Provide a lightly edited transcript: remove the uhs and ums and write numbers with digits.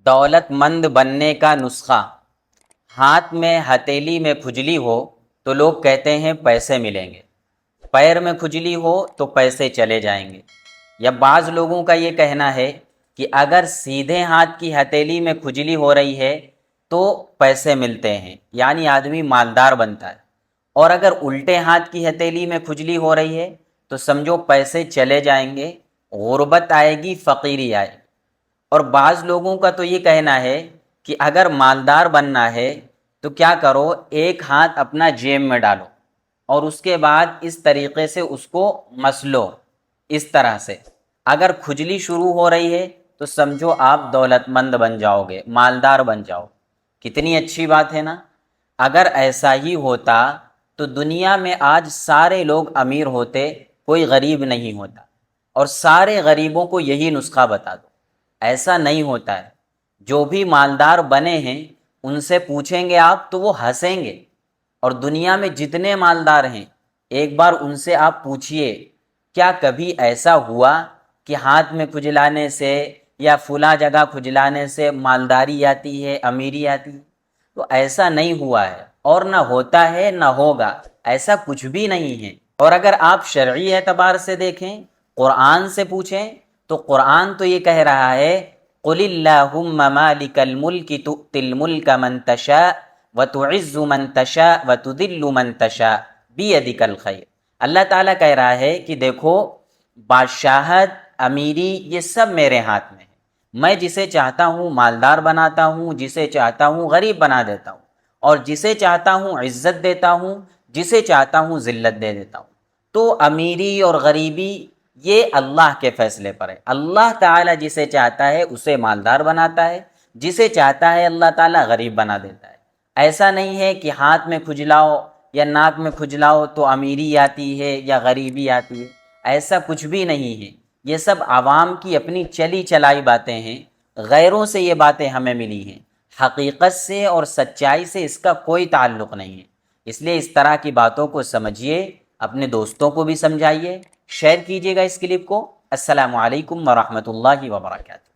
دولت مند بننے کا نسخہ۔ ہاتھ میں ہتھیلی میں کھجلی ہو تو لوگ کہتے ہیں پیسے ملیں گے، پیر میں کھجلی ہو تو پیسے چلے جائیں گے۔ یا بعض لوگوں کا یہ کہنا ہے کہ اگر سیدھے ہاتھ کی ہتھیلی میں کھجلی ہو رہی ہے تو پیسے ملتے ہیں، یعنی آدمی مالدار بنتا ہے، اور اگر الٹے ہاتھ کی ہتھیلی میں کھجلی ہو رہی ہے تو سمجھو پیسے چلے جائیں گے، غربت آئے گی، فقیری آئے گی۔ اور بعض لوگوں کا تو یہ کہنا ہے کہ اگر مالدار بننا ہے تو کیا کرو، ایک ہاتھ اپنا جیب میں ڈالو اور اس کے بعد اس طریقے سے اس کو مسلو، اس طرح سے اگر کھجلی شروع ہو رہی ہے تو سمجھو آپ دولت مند بن جاؤ گے، مالدار بن جاؤ۔ کتنی اچھی بات ہے نا۔ اگر ایسا ہی ہوتا تو دنیا میں آج سارے لوگ امیر ہوتے، کوئی غریب نہیں ہوتا، اور سارے غریبوں کو یہی نسخہ بتا دو۔ ایسا نہیں ہوتا ہے۔ جو بھی مالدار بنے ہیں ان سے پوچھیں گے آپ تو وہ ہنسیں گے، اور دنیا میں جتنے مالدار ہیں ایک بار ان سے آپ پوچھئے کیا کبھی ایسا ہوا کہ ہاتھ میں کھجلانے سے یا فلاں جگہ کھجلانے سے مالداری آتی ہے، امیری آتی ہے؟ تو ایسا نہیں ہوا ہے، اور نہ ہوتا ہے نہ ہوگا، ایسا کچھ بھی نہیں ہے۔ اور اگر آپ شرعی اعتبار سے دیکھیں، قرآن سے پوچھیں، تو قرآن تو یہ کہہ رہا ہے قُلِ اللَّهُمَّ مَالِكَ الْمُلْكِ تُؤْتِي الْمُلْكَ مَنْ تَشَاءُ وَتُعِزُّ مَنْ تَشَاءُ وَتُذِلُّ مَنْ تَشَاءُ بِيَدِكَ الْخَيْرُ۔ اللہ تعالیٰ کہہ رہا ہے کہ دیکھو، بادشاہت، امیری، یہ سب میرے ہاتھ میں ہے۔ میں جسے چاہتا ہوں مالدار بناتا ہوں، جسے چاہتا ہوں غریب بنا دیتا ہوں، اور جسے چاہتا ہوں عزت دیتا ہوں، جسے چاہتا ہوں ذلت دے دیتا ہوں۔ تو امیری اور غریبی یہ اللہ کے فیصلے پر ہے۔ اللہ تعالیٰ جسے چاہتا ہے اسے مالدار بناتا ہے، جسے چاہتا ہے اللہ تعالیٰ غریب بنا دیتا ہے۔ ایسا نہیں ہے کہ ہاتھ میں کھجلاؤ یا ناک میں کھجلاؤ تو امیری آتی ہے یا غریبی آتی ہے، ایسا کچھ بھی نہیں ہے۔ یہ سب عوام کی اپنی چلی چلائی باتیں ہیں، غیروں سے یہ باتیں ہمیں ملی ہیں، حقیقت سے اور سچائی سے اس کا کوئی تعلق نہیں ہے۔ اس لیے اس طرح کی باتوں کو سمجھیے، اپنے دوستوں کو بھی سمجھائیے، شیئر کیجیے گا اس کلپ کو۔ السلام علیکم ورحمۃ اللہ وبرکاتہ۔